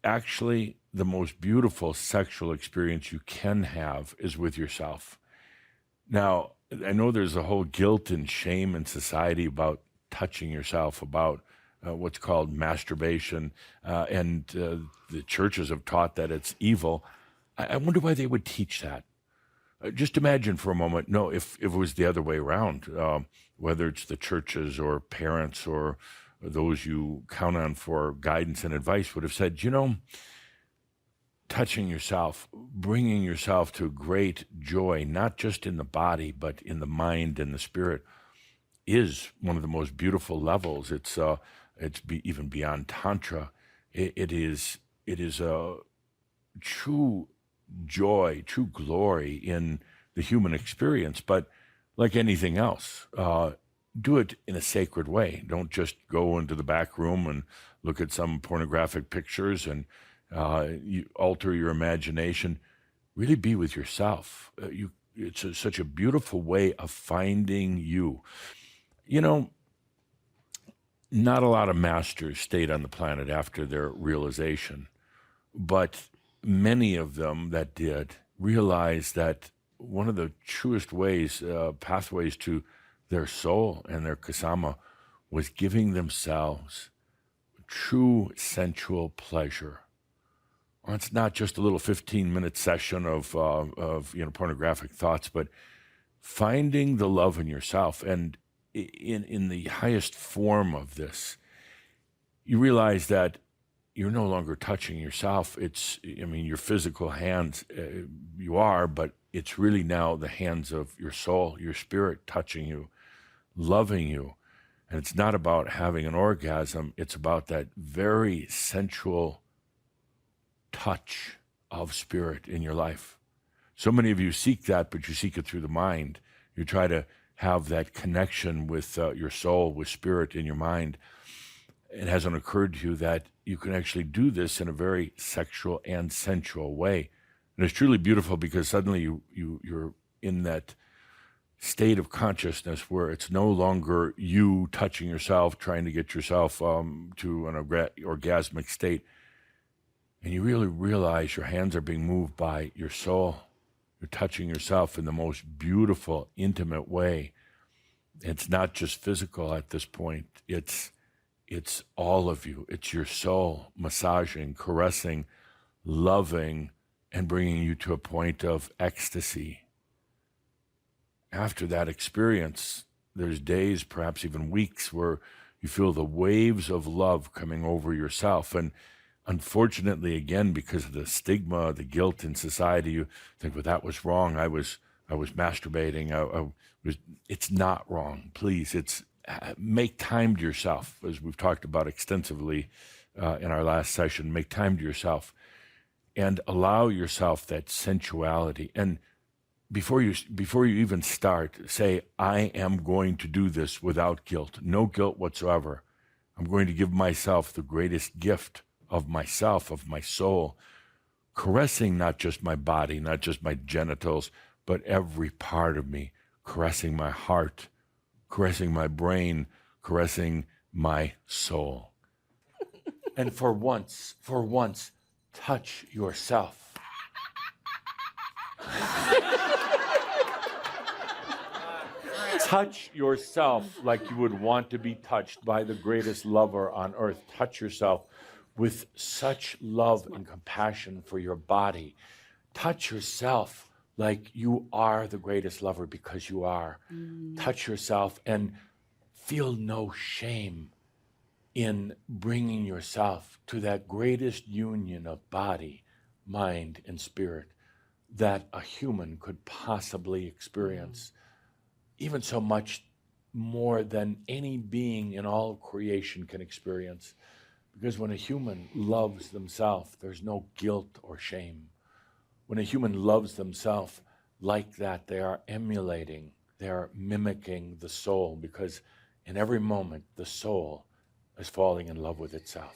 actually the most beautiful sexual experience you can have is with yourself. Now, I know there's a whole guilt and shame in society about touching yourself, about what's called masturbation, and the churches have taught that it's evil. I wonder why they would teach that. Just imagine for a moment, no, if it was the other way around, whether it's the churches or parents or those you count on for guidance and advice would have said, touching yourself, bringing yourself to great joy, not just in the body, but in the mind and the spirit, is one of the most beautiful levels. Even beyond Tantra. It is a true joy, true glory in the human experience. But like anything else, do it in a sacred way. Don't just go into the back room and look at some pornographic pictures and you alter your imagination. Really be with yourself. It's such a beautiful way of finding you. Not a lot of masters stayed on the planet after their realization, but many of them that did realized that one of the truest ways, pathways to their soul and their kasama was giving themselves true sensual pleasure. Well, it's not just a little 15-minute session of pornographic thoughts, but finding the love in yourself. And in the highest form of this, you realize that you're no longer touching yourself. Your physical hands, you are, but it's really now the hands of your soul, your spirit touching you, loving you. And it's not about having an orgasm. It's about that very sensual touch of spirit in your life. So many of you seek that, but you seek it through the mind. You try to have that connection with your soul, with spirit in your mind. It hasn't occurred to you that you can actually do this in a very sexual and sensual way. And it's truly beautiful because suddenly you're in that state of consciousness where it's no longer you touching yourself, trying to get yourself to an orgasmic state. And you really realize your hands are being moved by your soul. You're touching yourself in the most beautiful, intimate way. It's not just physical at this point. It's all of you. It's your soul massaging, caressing, loving, and bringing you to a point of ecstasy. After that experience, there's days, perhaps even weeks, where you feel the waves of love coming over yourself. And unfortunately, again, because of the stigma, the guilt in society, you think, well, that was wrong. I was masturbating. It's not wrong. Please, make time to yourself, as we've talked about extensively in our last session. Make time to yourself and allow yourself that sensuality. And before you even start, say, I am going to do this without guilt, no guilt whatsoever. I'm going to give myself the greatest gift of myself, of my soul, caressing not just my body, not just my genitals, but every part of me, caressing my heart, caressing my brain, caressing my soul. And for once, touch yourself. Touch yourself like you would want to be touched by the greatest lover on earth. Touch yourself with such love and compassion for your body. Touch yourself like you are the greatest lover, because you are. Touch yourself and feel no shame in bringing yourself to that greatest union of body, mind, and spirit that a human could possibly experience. Even so much more than any being in all of creation can experience. Because when a human loves themselves, there's no guilt or shame. When a human loves themselves like that, they are emulating, they are mimicking the soul, because in every moment, the soul is falling in love with itself.